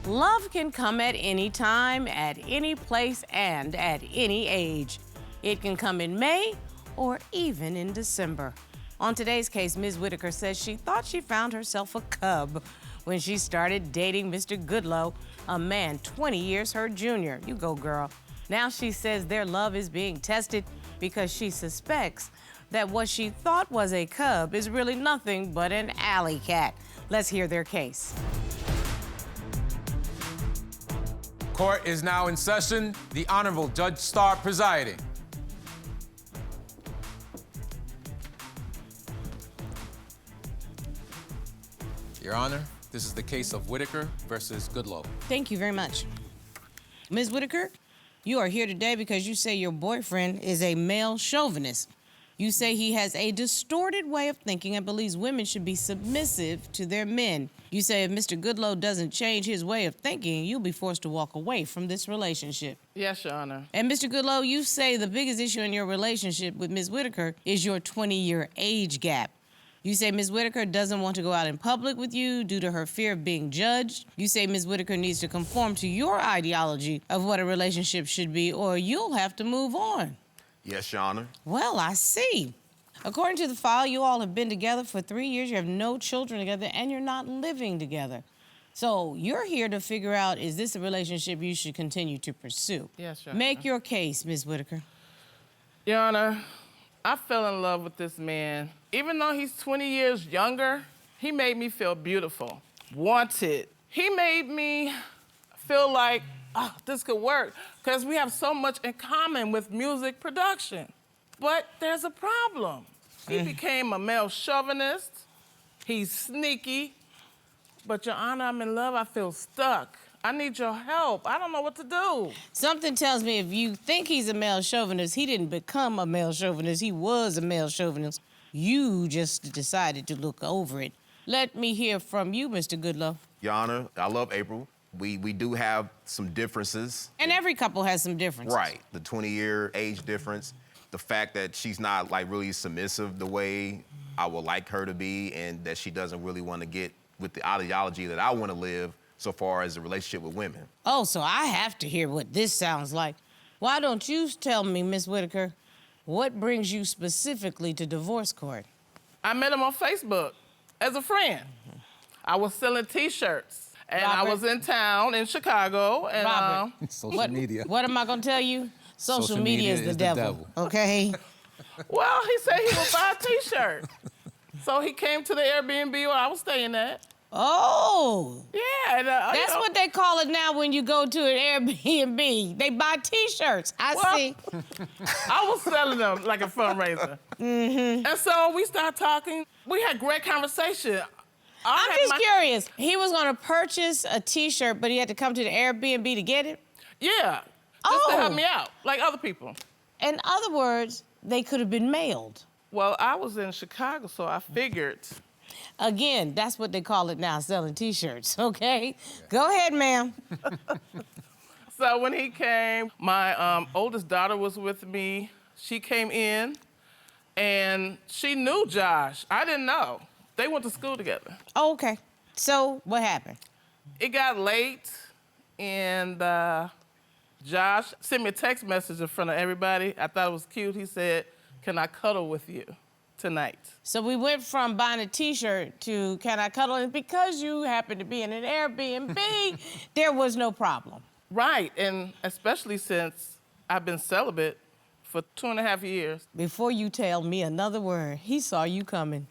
Love can come at any time, at any place, and at any age. It can come in May or even in December. On today's case, Ms. Whitaker says she thought she found herself a cub when she started dating Mr. Goodlow, a man 20 years her junior. You go, girl. Now she says their love is being tested because she suspects that what she thought was a cub is really nothing but an alley cat. Let's hear their case. Court is now in session. The Honorable Judge Starr presiding. Your Honor, this is the case of Whitaker versus Goodlow. Thank you very much. Ms. Whitaker, you are here today because you say your boyfriend is a male chauvinist. You say he has a distorted way of thinking and believes women should be submissive to their men. You say if Mr. Goodlow doesn't change his way of thinking, you'll be forced to walk away from this relationship. Yes, Your Honor. And Mr. Goodlow, you say the biggest issue in your relationship with Ms. Whitaker is your 20-year age gap. You say Ms. Whitaker doesn't want to go out in public with you due to her fear of being judged. You say Ms. Whitaker needs to conform to your ideology of what a relationship should be, or you'll have to move on. Yes, Your Honor. Well, I see. According to the file, you all have been together for 3 years, you have no children together, and you're not living together. So you're here to figure out, is this a relationship you should continue to pursue? Yes, Your Honor. Make your case, Ms. Whitaker. Your Honor, I fell in love with this man. Even though he's 20 years younger, he made me feel beautiful, wanted. He made me feel like, oh, this could work, because we have so much in common with music production. But there's a problem. He became a male chauvinist. He's sneaky. But, Your Honor, I'm in love. I feel stuck. I need your help. I don't know what to do. Something tells me if you think he's a male chauvinist, he didn't become a male chauvinist. He was a male chauvinist. You just decided to look over it. Let me hear from you, Mr. Goodlow. Your Honor, I love April. We do have some differences. And every couple has some differences. Right. The 20-year age difference. The fact that she's not, like, really submissive the way I would like her to be, and that she doesn't really want to get with the ideology that I want to live so far as a relationship with women. Oh, so I have to hear what this sounds like. Why don't you tell me, Miss Whitaker, what brings you specifically to divorce court? I met him on Facebook as a friend. I was selling T-shirts, and Robert. I was in town in Chicago, and Robert. Social media. What am I gonna tell you? Social media is the devil. Okay? well, he said he would buy a T-shirt. So he came to the Airbnb where I was staying at. Oh. Yeah. And, That's what they call it now when you go to an Airbnb. They buy T-shirts. I see. I was selling them like a fundraiser. Mm-hmm. And so we started talking. We had great conversation. I'm just curious. He was gonna purchase a T-shirt, but he had to come to the Airbnb to get it? Yeah. Just to help me out, like other people. In other words, they could have been mailed. Well, I was in Chicago, so I figured. Again, that's what they call it now, selling T-shirts, okay? Go ahead, ma'am. So when he came, my oldest daughter was with me. She came in, and she knew Josh. I didn't know. They went to school together. Oh, okay. So what happened? It got late, and Josh sent me a text message in front of everybody. I thought it was cute. He said, "Can I cuddle with you tonight?" So we went from buying a T-shirt to can I cuddle? And because you happened to be in an Airbnb, there was no problem. Right, and especially since I've been celibate for 2.5 years. Before you tell me another word, he saw you coming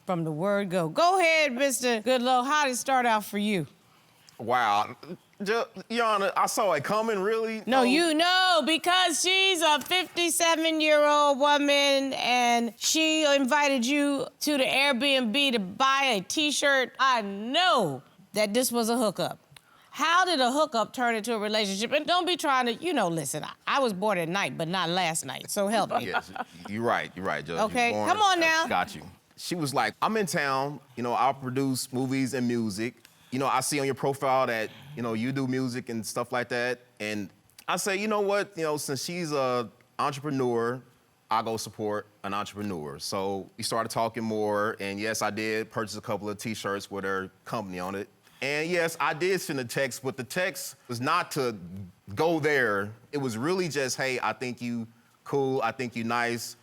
from the word go. Go ahead, Mr. Goodlow. How did it start out for you? Wow. Your Honor, I saw it coming, really? No, you know, because she's a 57-year-old woman and she invited you to the Airbnb to buy a T-shirt. I know that this was a hookup. How did a hookup turn into a relationship? And don't be trying to, listen, I was born at night, but not last night, so help me. Yes, you're right, Judge. Okay, You're born- come on now. Got you. She was like, I'm in town, I'll produce movies and music. I see on your profile that, you do music and stuff like that. And I say, you know what, since she's a entrepreneur, I'll go support an entrepreneur. So we started talking more, and yes, I did purchase a couple of T-shirts with her company on it. And yes, I did send a text, but the text was not to go there. It was really just, hey, I think you cool, I think you nice.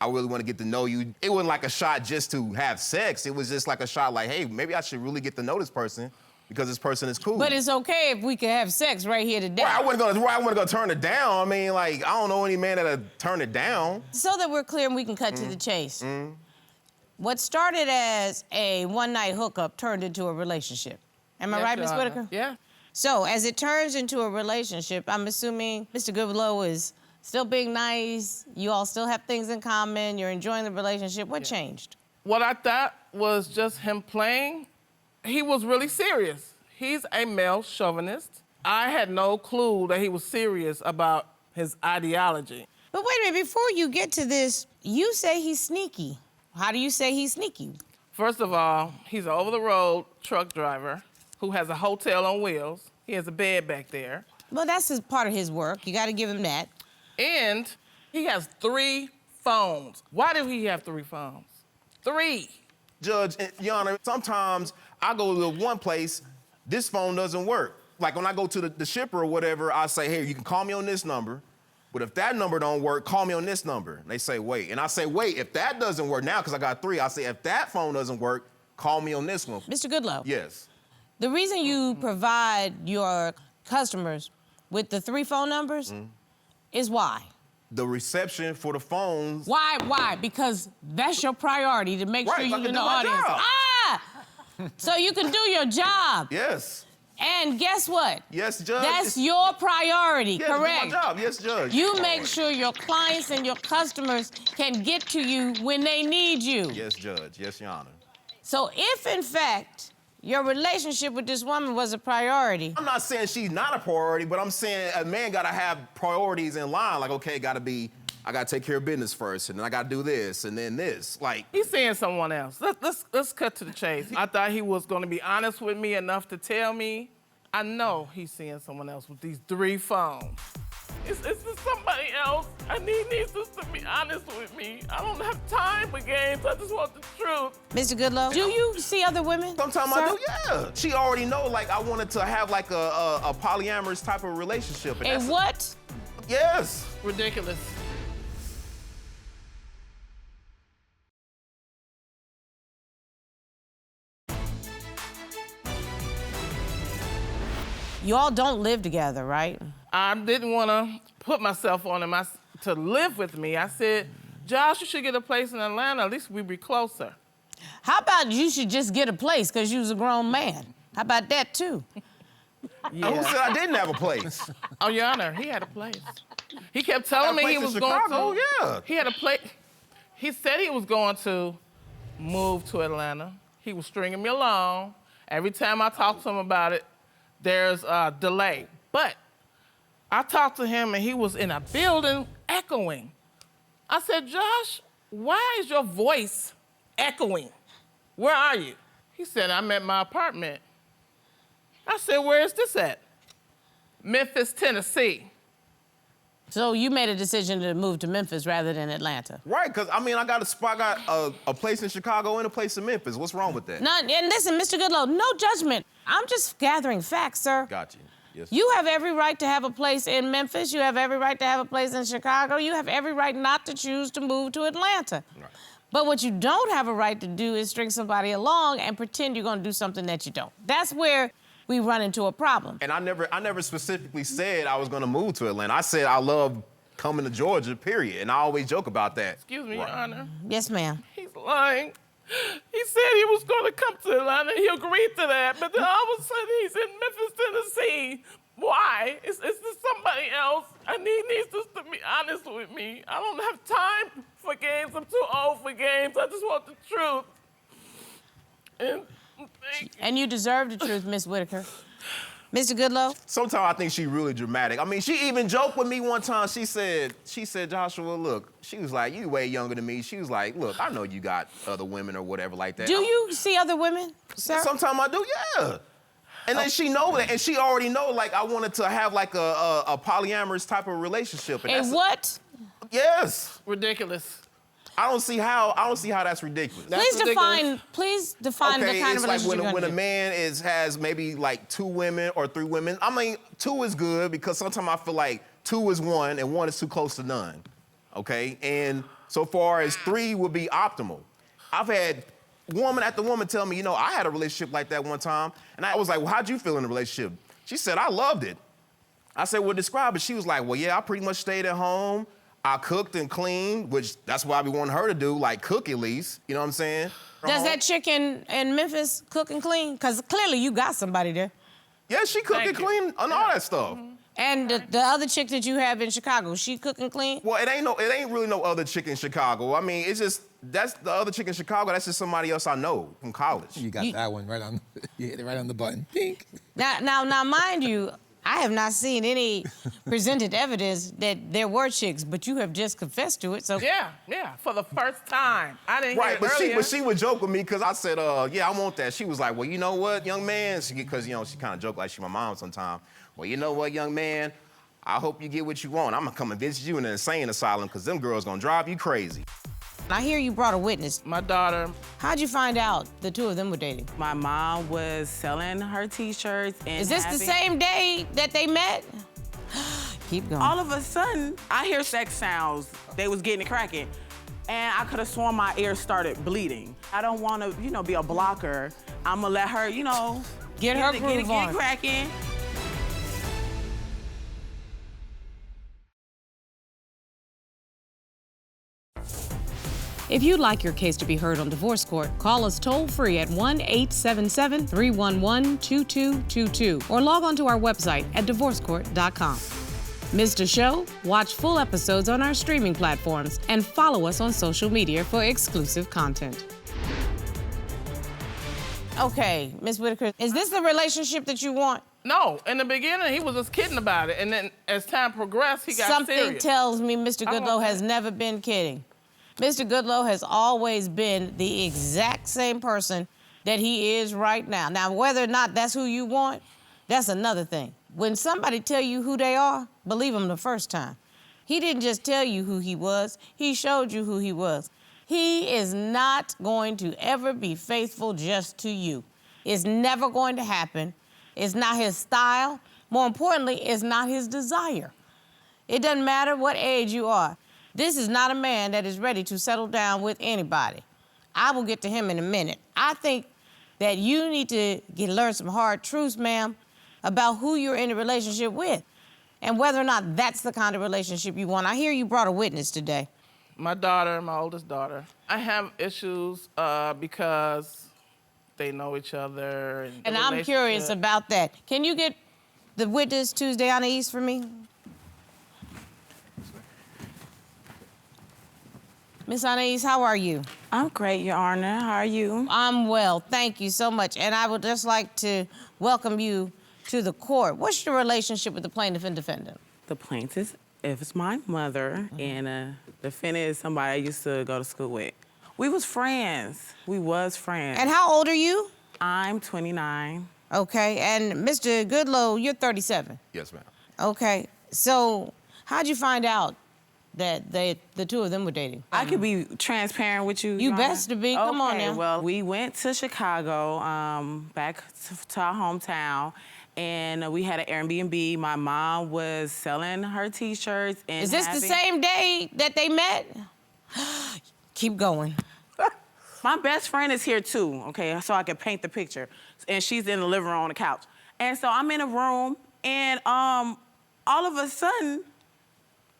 I really want to get to know you. It wasn't like a shot just to have sex. It was just like a shot like, hey, maybe I should really get to know this person because this person is cool. But it's okay if we could have sex right here today. I wasn't gonna turn it down. I mean, like, I don't know any man that'll turn it down. So that we're clear and we can cut to the chase. What started as a one-night hookup turned into a relationship. Am I right, Ms. Whitaker? Yeah. So as it turns into a relationship, I'm assuming Mr. Goodlow is still being nice, you all still have things in common, you're enjoying the relationship. What changed? What I thought was just him playing. He was really serious. He's a male chauvinist. I had no clue that he was serious about his ideology. But wait a minute, before you get to this, you say he's sneaky. How do you say he's sneaky? First of all, he's an over-the-road truck driver who has a hotel on wheels. He has a bed back there. Well, that's part of his work. You gotta give him that. And he has 3 phones. Why do he have 3 phones? 3. Judge, Your Honor, sometimes I go to one place, this phone doesn't work. Like when I go to the shipper or whatever, I say, hey, you can call me on this number, but if that number don't work, call me on this number. And they say, wait. And I say, wait, if that doesn't work now, because I got 3, I say, if that phone doesn't work, call me on this one. Mr. Goodlow. Yes. The reason you provide your customers with the 3 phone numbers is why? The reception for the phones. Why? Because that's your priority, to make sure you're in the audience. Job. So you can do your job. Yes. And guess what? Yes, Judge. That's your priority, yes, correct? It's my job. Yes, Judge. You make sure your clients and your customers can get to you when they need you. Yes, Judge. Yes, Your Honor. So if, in fact, your relationship with this woman was a priority. I'm not saying she's not a priority, but I'm saying a man gotta have priorities in line. Like, okay, I gotta take care of business first, and then I gotta do this, and then this. Like, He's seeing someone else. Let's cut to the chase. I thought he was gonna be honest with me enough to tell me. I know he's seeing someone else with these 3 phones. It's somebody else. I need Jesus to be honest with me. I don't have time for games. I just want the truth. Mr. Goodlow, do you see other women? sometimes sir? I do, yeah. She already know, like, I wanted to have, like, a polyamorous type of relationship. A what? Yes. Ridiculous. You all don't live together, right? I didn't want to put myself on him to live with me. I said, Josh, you should get a place in Atlanta. At least we'd be closer. How about you should just get a place because you was a grown man? How about that, too? Yeah. Who said I didn't have a place? Oh, Your Honor, he had a place. He kept telling me he was Chicago, going to. yeah. He had a place. He said he was going to move to Atlanta. He was stringing me along. Every time I talked to him about it, there's a delay. But I talked to him and he was in a building echoing. I said, Josh, why is your voice echoing? Where are you? He said, I'm at my apartment. I said, where is this at? Memphis, Tennessee. So you made a decision to move to Memphis rather than Atlanta. Right, because, I mean, I got a place in Chicago and a place in Memphis. What's wrong with that? And listen, Mr. Goodlow, no judgment. I'm just gathering facts, sir. Got you. Yes. You have every right to have a place in Memphis. You have every right to have a place in Chicago. You have every right not to choose to move to Atlanta. Right. But what you don't have a right to do is string somebody along and pretend you're gonna do something that you don't. That's where we run into a problem. And I never specifically said I was gonna move to Atlanta. I said I love coming to Georgia, period. And I always joke about that. Excuse me, Your Honor. Yes, ma'am. He's lying. He said he was going to come to Atlanta. He agreed to that, but then all of a sudden he's in Memphis, Tennessee. Why? It's somebody else. I need Jesus to be honest with me. I don't have time for games. I'm too old for games. I just want the truth. And you deserve the truth, Miss Whitaker. Mr. Goodlow? Sometimes I think she's really dramatic. I mean, she even joked with me one time. She said, Joshua, look, she was like, you way younger than me. She was like, look, I know you got other women or whatever like that. Do you see other women, sir? Sometimes I do, yeah. And then she know that, and she already know, like, I wanted to have, like, a polyamorous type of relationship. And A what? Yes. Ridiculous. I don't see how that's ridiculous. Please define the kind of relationship. Okay, it's like when a man has maybe like 2 women or 3 women. I mean, 2 is good because sometimes I feel like 2 is 1 and 1 is too close to none. Okay, and so far as 3 would be optimal. I've had woman after woman tell me, you know, I had a relationship like that one time, and I was like, well, how'd you feel in the relationship? She said, I loved it. I said, well, describe it. She was like, well, yeah, I pretty much stayed at home. I cooked and cleaned, which that's what I be wanting her to do, like cook at least. You know what I'm saying? Does that chick in Memphis cook and clean? Because clearly you got somebody there. Yeah, she cook and clean and all that stuff. Mm-hmm. And the other chick that you have in Chicago, she cook and clean? Well, it ain't really no other chick in Chicago. I mean, it's just, that's the other chick in Chicago, that's just somebody else I know from college. You got that one right on, you hit it right on the button. Pink. Now, mind you, I have not seen any presented evidence that there were chicks, but you have just confessed to it, so. Yeah, for the first time. I didn't hear it earlier. But she would joke with me because I said, yeah, I want that. She was like, well, you know what, young man? Because, you know, she kind of joked like she my mom sometimes. Well, you know what, young man? I hope you get what you want. I'm gonna come and visit you in an insane asylum because them girls gonna drive you crazy. I hear you brought a witness. My daughter. How'd you find out the 2 of them were dating? My mom was selling her T-shirts and Is this the same day that they met? Keep going. All of a sudden, I hear sex sounds. They was getting it cracking. And I could have sworn my ears started bleeding. I don't want to, you know, be a blocker. I'm gonna let her, you know, get it cracking. If you'd like your case to be heard on divorce court, call us toll-free at 1-877-311-2222 or log on to our website at divorcecourt.com. Missed a show? Watch full episodes on our streaming platforms and follow us on social media for exclusive content. Okay, Ms. Whitaker, is this the relationship that you want? No, in the beginning, he was just kidding about it. And then as time progressed, he got serious. Something tells me Mr. Goodlow has never been kidding. Mr. Goodlow has always been the exact same person that he is right now. Now, whether or not that's who you want, that's another thing. When somebody tell you who they are, believe them the first time. He didn't just tell you who he was, he showed you who he was. He is not going to ever be faithful just to you. It's never going to happen. It's not his style. More importantly, it's not his desire. It doesn't matter what age you are. This is not a man that is ready to settle down with anybody. I will get to him in a minute. I think that you need to learn some hard truths, ma'am, about who you're in a relationship with and whether or not that's the kind of relationship you want. I hear you brought a witness today. My daughter, my oldest daughter. I have issues because they know each other. And I'm curious about that. Can you get the witness Tuesday on the East for me? Miss Anais, how are you? I'm great, Your Honor. How are you? I'm well, thank you so much. And I would just like to welcome you to the court. What's your relationship with the plaintiff and defendant? The plaintiff is my mother, and the defendant is somebody I used to go to school with. We was friends. And how old are you? I'm 29. Okay, and Mr. Goodlow, you're 37. Yes, ma'am. Okay, so how'd you find out that the 2 of them were dating? I could be transparent with you. You best to be. Come on now. Well, we went to Chicago, back to our hometown, and we had an Airbnb. My mom was selling her T-shirts. And is this the same day that they met? Keep going. My best friend is here too, okay, so I can paint the picture. And she's in the living room on the couch. And so I'm in a room, and all of a sudden,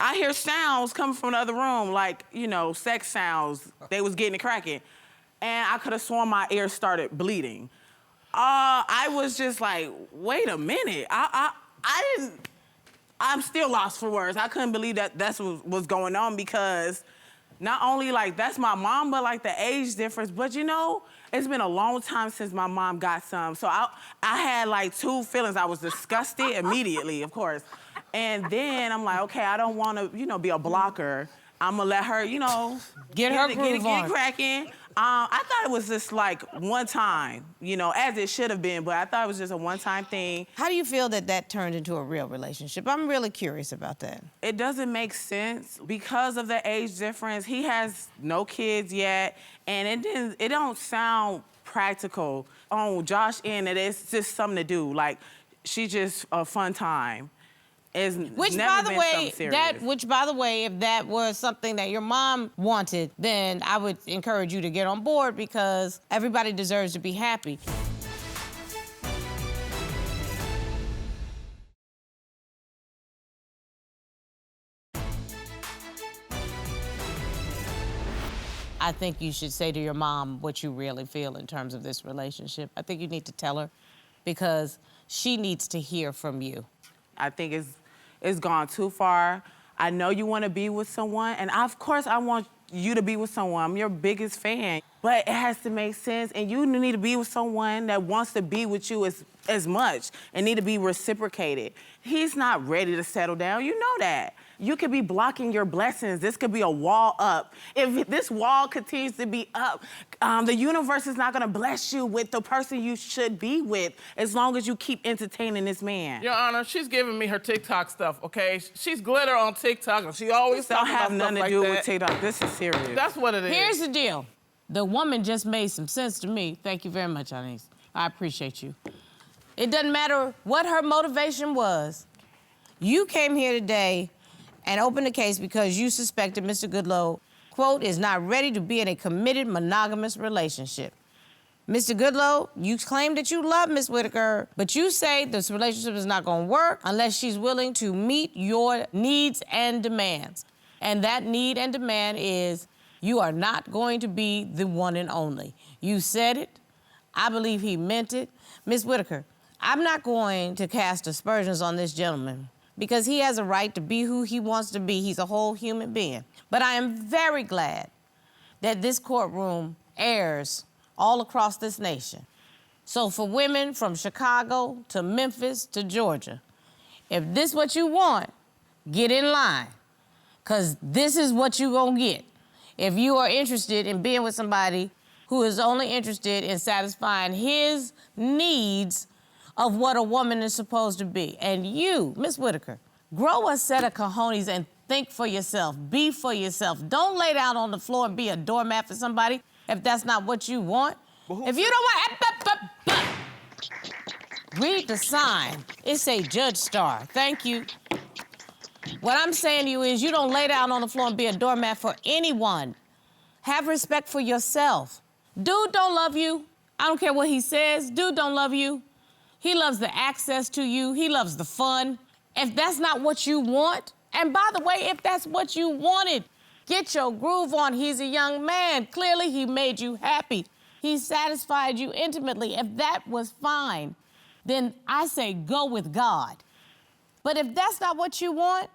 I hear sounds coming from the other room, like, you know, sex sounds. They was getting it cracking. And I could have sworn my ears started bleeding. I was just like, wait a minute. I'm still lost for words. I couldn't believe that that's what was going on because not only, like, that's my mom, but, like, the age difference. But, you know, it's been a long time since my mom got some. So I had, like, 2 feelings. I was disgusted immediately, of course. And then I'm like, okay, I don't want to, you know, be a blocker. I'm gonna let her, you know, Get her groove on. Get cracking. I thought it was just like one time, you know, as it should have been, but I thought it was just a one-time thing. How do you feel that that turned into a real relationship? I'm really curious about that. It doesn't make sense because of the age difference. He has no kids yet, and it don't sound practical on Josh's end. That it's just something to do. Like, she's just a fun time. Which, by the way, if that was something that your mom wanted, then I would encourage you to get on board because everybody deserves to be happy. I think you should say to your mom what you really feel in terms of this relationship. I think you need to tell her because she needs to hear from you. I think it's gone too far. I know you want to be with someone, and of course I want you to be with someone. I'm your biggest fan, but it has to make sense, and you need to be with someone that wants to be with you as much and need to be reciprocated. He's not ready to settle down. You know that. You could be blocking your blessings. This could be a wall up. If this wall continues to be up, the universe is not gonna bless you with the person you should be with as long as you keep entertaining this man. Your Honor, she's giving me her TikTok stuff, okay? She's glitter on TikTok, and she always talking about stuff like that. Don't have nothing to do with TikTok. This is serious. That's what it is. Here's the deal. The woman just made some sense to me. Thank you very much, Anise. I appreciate you. It doesn't matter what her motivation was. You came here today and opened the case because you suspected Mr. Goodlow, quote, is not ready to be in a committed monogamous relationship. Mr. Goodlow, you claim that you love Ms. Whitaker, but you say this relationship is not gonna work unless she's willing to meet your needs and demands. And that need and demand is you are not going to be the one and only. You said it. I believe he meant it. Ms. Whitaker, I'm not going to cast aspersions on this gentleman because he has a right to be who he wants to be. He's a whole human being. But I am very glad that this courtroom airs all across this nation. So for women from Chicago to Memphis to Georgia, if this is what you want, get in line, because this is what you're gonna get. If you are interested in being with somebody who is only interested in satisfying his needs of what a woman is supposed to be. And you, Miss Whitaker, grow a set of cojones and think for yourself, be for yourself. Don't lay down on the floor and be a doormat for somebody if that's not what you want. If you don't want, read the sign. It say Judge Star. Thank you. What I'm saying to you is you don't lay down on the floor and be a doormat for anyone. Have respect for yourself. Dude don't love you. I don't care what he says. Dude don't love you. He loves the access to you. He loves the fun. If that's not what you want, and by the way, if that's what you wanted, get your groove on. He's a young man. Clearly, he made you happy. He satisfied you intimately. If that was fine, then I say go with God. But if that's not what you want,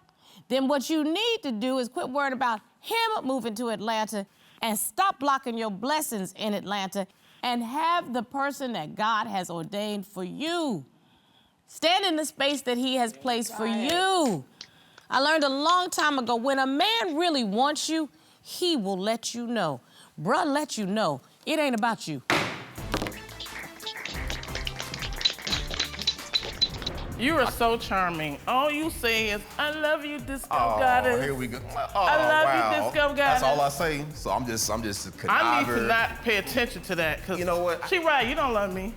then what you need to do is quit worrying about him moving to Atlanta and stop blocking your blessings in Atlanta and have the person that God has ordained for you. Stand in the space that he has placed for you. I learned a long time ago, when a man really wants you, he will let you know. Bruh, let you know. It ain't about you. You are so charming. All you say is, I love you, disco goddess. Here we go. I love you, disco goddess. That's all I say. So I'm just a conniver. I need to not pay attention to that, because you know what? She right, you don't love me.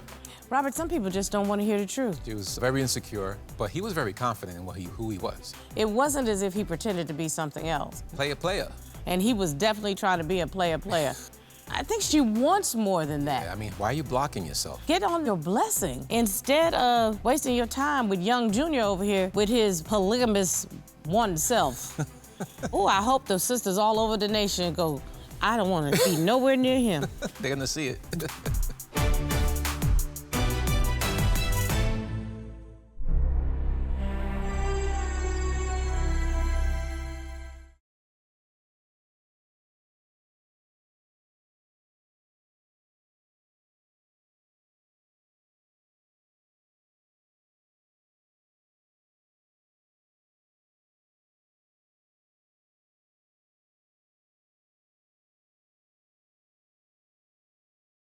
Robert, some people just don't want to hear the truth. He was very insecure, but he was very confident in who he was. It wasn't as if he pretended to be something else. Player. And he was definitely trying to be a player. I think she wants more than that. Yeah, I mean, why are you blocking yourself? Get on your blessing instead of wasting your time with young Junior over here with his polygamous oneself. Oh, I hope the sisters all over the nation go, I don't want to be nowhere near him. They're gonna see it.